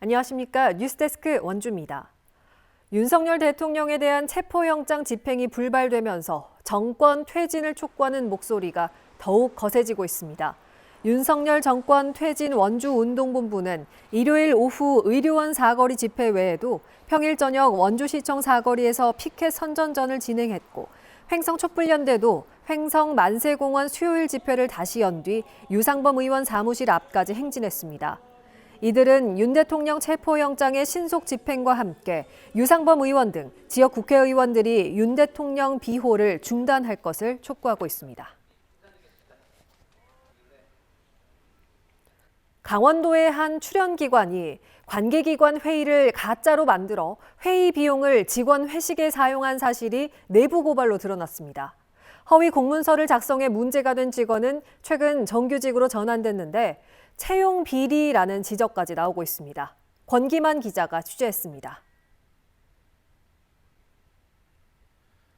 안녕하십니까. 뉴스데스크 원주입니다. 윤석열 대통령에 대한 체포영장 집행이 불발되면서 정권 퇴진을 촉구하는 목소리가 더욱 거세지고 있습니다. 윤석열 정권 퇴진 원주운동본부는 일요일 오후 의료원 사거리 집회 외에도 평일 저녁 원주시청 사거리에서 피켓 선전전을 진행했고, 횡성촛불연대도 횡성 만세공원 수요일 집회를 다시 연 뒤 유상범 의원 사무실 앞까지 행진했습니다. 이들은 윤 대통령 체포영장의 신속 집행과 함께 유상범 의원 등 지역 국회의원들이 윤 대통령 비호를 중단할 것을 촉구하고 있습니다. 강원도의 한 출연기관이 관계기관 회의를 가짜로 만들어 회의 비용을 직원 회식에 사용한 사실이 내부 고발로 드러났습니다. 허위 공문서를 작성해 문제가 된 직원은 최근 정규직으로 전환됐는데 채용 비리라는 지적까지 나오고 있습니다. 권기만 기자가 취재했습니다.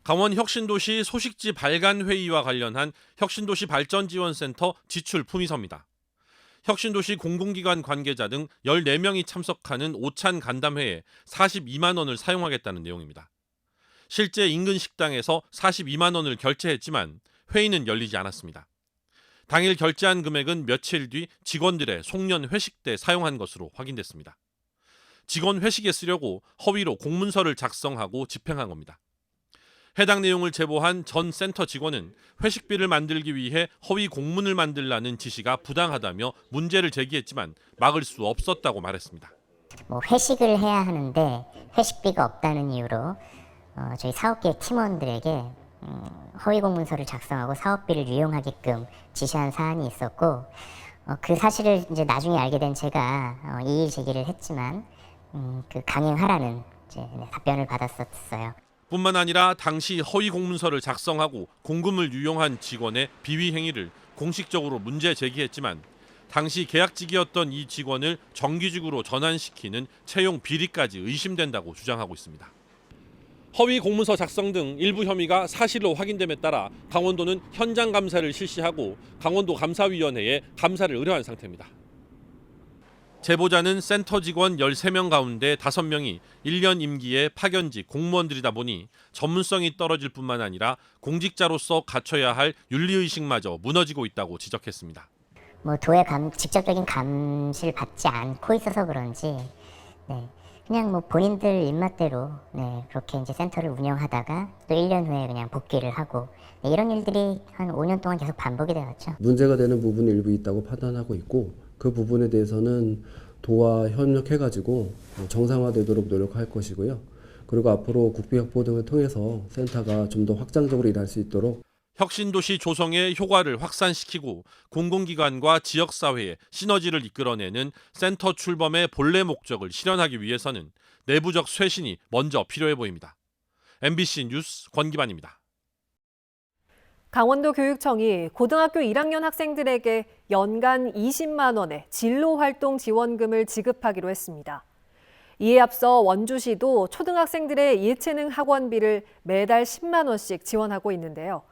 강원 혁신도시 소식지 발간 회의와 관련한 혁신도시 발전지원센터 지출 품위서입니다. 혁신도시 공공기관 관계자 등 14명이 참석하는 오찬 간담회에 42만 원을 사용하겠다는 내용입니다. 실제 인근 식당에서 42만 원을 결제했지만 회의는 열리지 않았습니다. 당일 결제한 금액은 며칠 뒤 직원들의 송년 회식 때 사용한 것으로 확인됐습니다. 직원 회식에 쓰려고 허위로 공문서를 작성하고 집행한 겁니다. 해당 내용을 제보한 전 센터 직원은 회식비를 만들기 위해 허위 공문을 만들라는 지시가 부당하다며 문제를 제기했지만 막을 수 없었다고 말했습니다. 회식을 해야 하는데 회식비가 없다는 이유로 저희 사업계획 팀원들에게 허위 공문서를 작성하고 사업비를 유용하게끔 지시한 사안이 있었고, 그 사실을 이제 나중에 알게 된 제가 이의 제기를 했지만 강행하라는 답변을 받았었어요. 뿐만 아니라 당시 허위 공문서를 작성하고 공금을 유용한 직원의 비위 행위를 공식적으로 문제 제기했지만 당시 계약직이었던 이 직원을 정규직으로 전환시키는 채용 비리까지 의심된다고 주장하고 있습니다. 허위 공문서 작성 등 일부 혐의가 사실로 확인됨에 따라 강원도는 현장 감사를 실시하고 강원도 감사위원회에 감사를 의뢰한 상태입니다. 제보자는 센터 직원 13명 가운데 5명이 1년 임기의 파견직 공무원들이다 보니 전문성이 떨어질 뿐만 아니라 공직자로서 갖춰야 할 윤리의식마저 무너지고 있다고 지적했습니다. 도의 직접적인 감시를 받지 않고 있어서 그런지 그냥 본인들 입맛대로 그렇게 이제 센터를 운영하다가 또 1년 후에 그냥 복귀를 하고 이런 일들이 한 5년 동안 계속 반복이 되었죠. 문제가 되는 부분이 일부 있다고 판단하고 있고, 그 부분에 대해서는 도와 협력해가지고 정상화되도록 노력할 것이고요. 그리고 앞으로 국비 확보 등을 통해서 센터가 좀 더 확장적으로 일할 수 있도록 혁신도시 조성의 효과를 확산시키고 공공기관과 지역사회의 시너지를 이끌어내는 센터 출범의 본래 목적을 실현하기 위해서는 내부적 쇄신이 먼저 필요해 보입니다. MBC 뉴스 권기만입니다. 강원도 교육청이 고등학교 1학년 학생들에게 연간 20만 원의 진로활동 지원금을 지급하기로 했습니다. 이에 앞서 원주시도 초등학생들의 예체능 학원비를 매달 10만 원씩 지원하고 있는데요.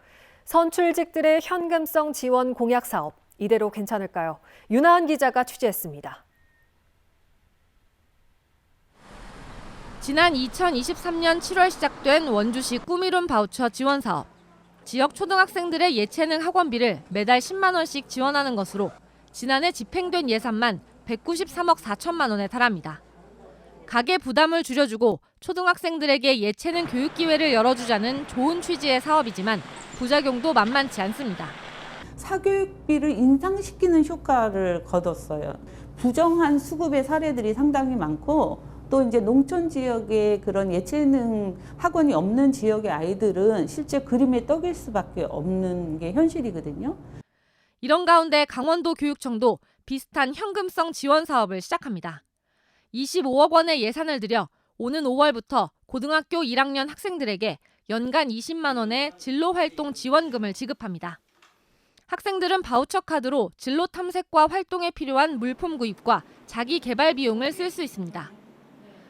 선출직들의 현금성 지원 공약 사업, 이대로 괜찮을까요? 윤하은 기자가 취재했습니다. 지난 2023년 7월 시작된 원주시 꿈이룬 바우처 지원 사업. 지역 초등학생들의 예체능 학원비를 매달 10만 원씩 지원하는 것으로 지난해 집행된 예산만 193억 4천만 원에 달합니다. 가계 부담을 줄여주고 초등학생들에게 예체능 교육 기회를 열어주자는 좋은 취지의 사업이지만 부작용도 만만치 않습니다. 사교육비를 인상시키는 효과를 거뒀어요. 부정한 수급의 사례들이 상당히 많고, 또 이제 농촌 지역에 그런 예체능 학원이 없는 지역의 아이들은 실제 그림의 떡일 수밖에 없는 게 현실이거든요. 이런 가운데 강원도 교육청도 비슷한 현금성 지원 사업을 시작합니다. 25억 원의 예산을 들여 오는 5월부터 고등학교 1학년 학생들에게 연간 20만 원의 진로활동 지원금을 지급합니다. 학생들은 바우처 카드로 진로 탐색과 활동에 필요한 물품 구입과 자기 개발 비용을 쓸 수 있습니다.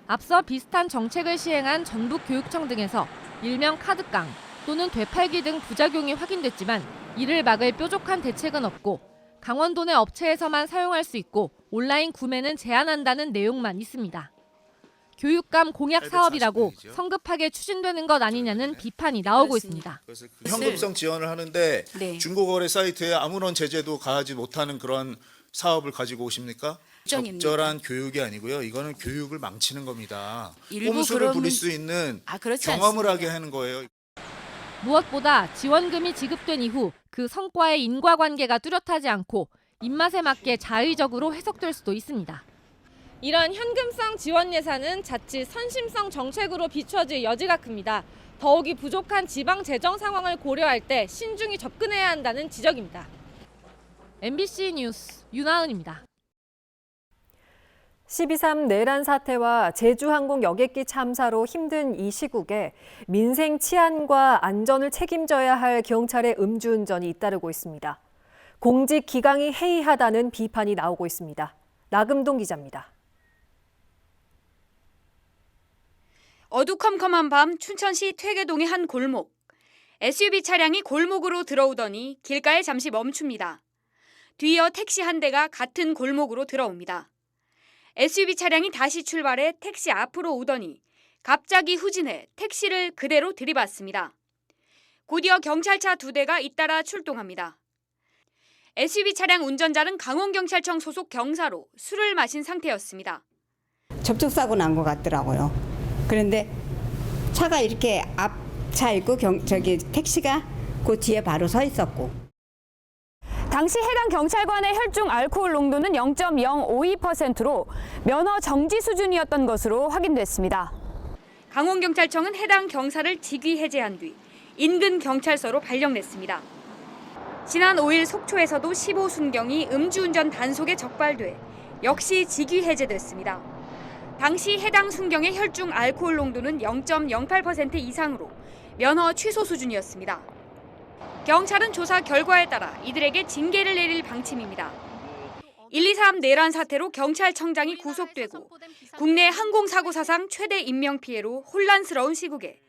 앞서 비슷한 정책을 시행한 전북교육청 등에서 일명 카드깡 또는 되팔기 등 부작용이 확인됐지만 이를 막을 뾰족한 대책은 없고 강원도 내 업체에서만 사용할 수 있고 온라인 구매는 제한한다는 내용만 있습니다. 교육감 공약 사업이라고 성급하게 추진되는 것 아니냐는 비판이 나오고 있습니다. 현금성 지원을 하는데 네. 중고거래 사이트에 아무런 제재도 가하지 못하는 그런 사업을 가지고 오십니까? 걱정입니다. 적절한 교육이 아니고요. 이거는 교육을 망치는 겁니다. 일부 꼼수를 그런 부릴 수 있는 그렇지 경험을 않습니다. 하게 하는 거예요. 무엇보다 지원금이 지급된 이후 그 성과의 인과관계가 뚜렷하지 않고 입맛에 맞게 자의적으로 해석될 수도 있습니다. 이런 현금성 지원 예산은 자칫 선심성 정책으로 비춰질 여지가 큽니다. 더욱이 부족한 지방 재정 상황을 고려할 때 신중히 접근해야 한다는 지적입니다. MBC 뉴스 윤하은입니다. 12.3 내란 사태와 제주항공 여객기 참사로 힘든 이 시국에 민생 치안과 안전을 책임져야 할 경찰의 음주운전이 잇따르고 있습니다. 공직 기강이 해이하다는 비판이 나오고 있습니다. 나금동 기자입니다. 어두컴컴한 밤 춘천시 퇴계동의 한 골목. SUV 차량이 골목으로 들어오더니 길가에 잠시 멈춥니다. 뒤이어 택시 한 대가 같은 골목으로 들어옵니다. SUV 차량이 다시 출발해 택시 앞으로 오더니 갑자기 후진해 택시를 그대로 들이받습니다. 곧이어 경찰차 2대가 잇따라 출동합니다. SUV 차량 운전자는 강원경찰청 소속 경사로 술을 마신 상태였습니다. 접촉사고 난 것 같더라고요. 그런데 차가 이렇게 앞차 있고 택시가 그 뒤에 바로 서 있었고. 당시 해당 경찰관의 혈중 알코올 농도는 0.052%로 면허 정지 수준이었던 것으로 확인됐습니다. 강원경찰청은 해당 경사를 직위 해제한 뒤 인근 경찰서로 발령냈습니다. 지난 5일 속초에서도 15순경이 음주운전 단속에 적발돼 역시 직위 해제됐습니다. 당시 해당 순경의 혈중 알코올 농도는 0.08% 이상으로 면허 취소 수준이었습니다. 경찰은 조사 결과에 따라 이들에게 징계를 내릴 방침입니다. 123 내란 사태로 경찰청장이 구속되고 국내 항공사고 사상 최대 인명피해로 혼란스러운 시국에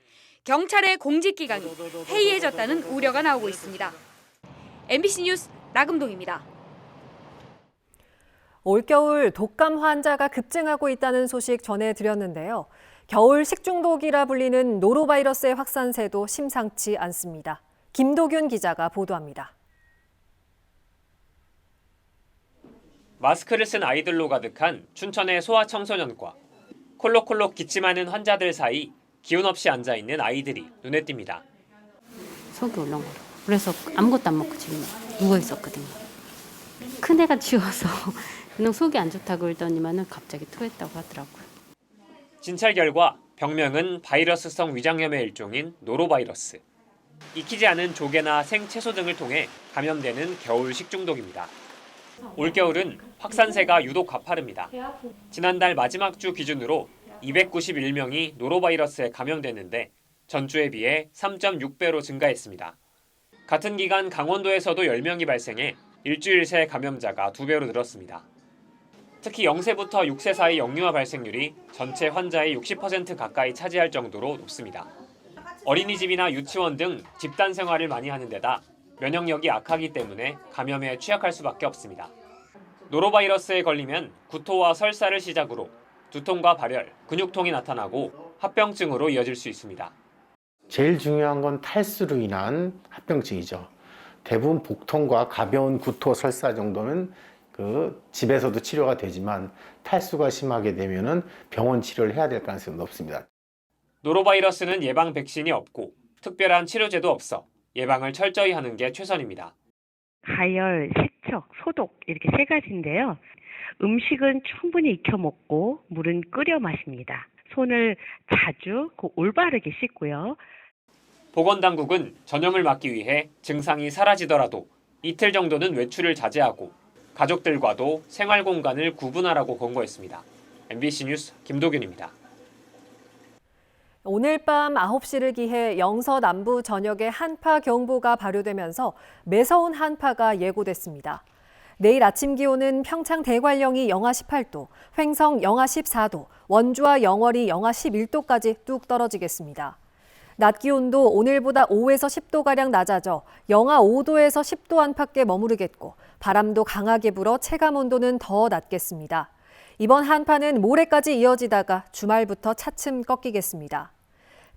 경찰의 공직기강이 해이해졌다는 우려가 나오고 있습니다. MBC 뉴스 나금동입니다. 올겨울 독감 환자가 급증하고 있다는 소식 전해드렸는데요. 겨울 식중독이라 불리는 노로바이러스의 확산세도 심상치 않습니다. 김도균 기자가 보도합니다. 마스크를 쓴 아이들로 가득한 춘천의 소아청소년과 콜록콜록 기침하는 환자들 사이 기운 없이 앉아있는 아이들이 눈에 띕니다. 속이 울렁거려. 그래서 아무것도 안 먹고 지금 누워 있었거든요. 큰애가 지워서 그냥 속이 안 좋다고 그러더니만은 갑자기 토했다고 하더라고요. 진찰 결과 병명은 바이러스성 위장염의 일종인 노로바이러스. 익히지 않은 조개나 생채소 등을 통해 감염되는 겨울 식중독입니다. 올겨울은 확산세가 유독 가파릅니다. 지난달 마지막 주 기준으로 291명이 노로바이러스에 감염됐는데 전주에 비해 3.6배로 증가했습니다. 같은 기간 강원도에서도 10명이 발생해 일주일 새 감염자가 2배로 늘었습니다. 특히 0세부터 6세 사이 영유아 발생률이 전체 환자의 60% 가까이 차지할 정도로 높습니다. 어린이집이나 유치원 등 집단 생활을 많이 하는 데다 면역력이 약하기 때문에 감염에 취약할 수밖에 없습니다. 노로바이러스에 걸리면 구토와 설사를 시작으로 두통과 발열, 근육통이 나타나고 합병증으로 이어질 수 있습니다. 제일 중요한 건 탈수로 인한 합병증이죠. 대부분 복통과 가벼운 구토, 설사 정도는 집에서도 치료가 되지만 탈수가 심하게 되면은 병원 치료를 해야 될 가능성이 높습니다. 노로바이러스는 예방 백신이 없고 특별한 치료제도 없어 예방을 철저히 하는 게 최선입니다. 가열, 세척, 소독 이렇게 3가지인데요. 음식은 충분히 익혀 먹고 물은 끓여 마십니다. 손을 자주 올바르게 씻고요. 보건당국은 전염을 막기 위해 증상이 사라지더라도 이틀 정도는 외출을 자제하고 가족들과도 생활 공간을 구분하라고 권고했습니다. MBC 뉴스 김도균입니다. 오늘 밤 9시를 기해 영서 남부 전역에 한파 경보가 발효되면서 매서운 한파가 예고됐습니다. 내일 아침 기온은 평창 대관령이 영하 18도, 횡성 영하 14도, 원주와 영월이 영하 11도까지 뚝 떨어지겠습니다. 낮 기온도 오늘보다 5에서 10도가량 낮아져 영하 5도에서 10도 안팎에 머무르겠고 바람도 강하게 불어 체감 온도는 더 낮겠습니다. 이번 한파는 모레까지 이어지다가 주말부터 차츰 꺾이겠습니다.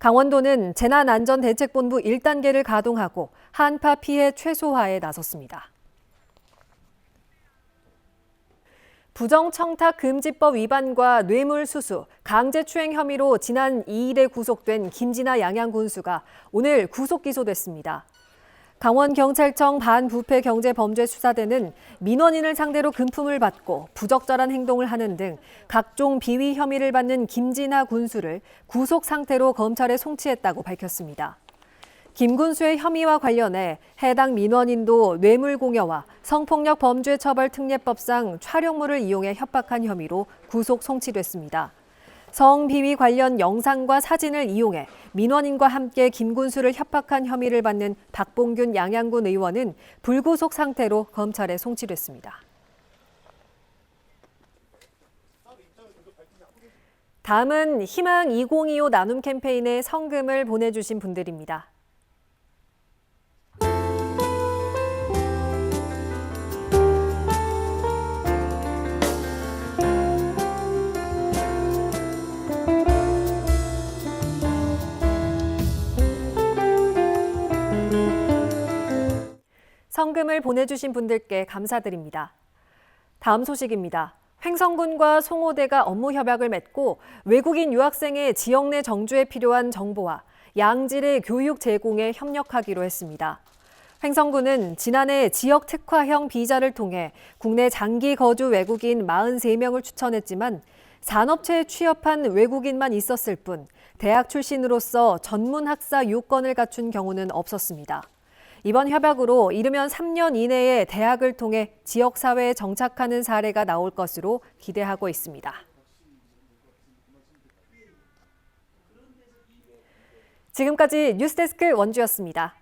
강원도는 재난안전대책본부 1단계를 가동하고 한파 피해 최소화에 나섰습니다. 부정청탁금지법 위반과 뇌물수수, 강제추행 혐의로 지난 2일에 구속된 김진아 양양군수가 오늘 구속 기소됐습니다. 강원경찰청 반부패경제범죄수사대는 민원인을 상대로 금품을 받고 부적절한 행동을 하는 등 각종 비위 혐의를 받는 김진아 군수를 구속 상태로 검찰에 송치했다고 밝혔습니다. 김 군수의 혐의와 관련해 해당 민원인도 뇌물공여와 성폭력범죄처벌특례법상 촬영물을 이용해 협박한 혐의로 구속 송치됐습니다. 성비위 관련 영상과 사진을 이용해 민원인과 함께 김 군수를 협박한 혐의를 받는 박봉균 양양군 의원은 불구속 상태로 검찰에 송치됐습니다. 다음은 희망 2025 나눔 캠페인에 성금을 보내주신 분들입니다. 성금을 보내주신 분들께 감사드립니다. 다음 소식입니다. 횡성군과 송호대가 업무 협약을 맺고 외국인 유학생의 지역 내 정주에 필요한 정보와 양질의 교육 제공에 협력하기로 했습니다. 횡성군은 지난해 지역 특화형 비자를 통해 국내 장기 거주 외국인 43명을 추천했지만 산업체에 취업한 외국인만 있었을 뿐 대학 출신으로서 전문 학사 요건을 갖춘 경우는 없었습니다. 이번 협약으로 이르면 3년 이내에 대학을 통해 지역사회에 정착하는 사례가 나올 것으로 기대하고 있습니다. 지금까지 뉴스데스크 원주였습니다.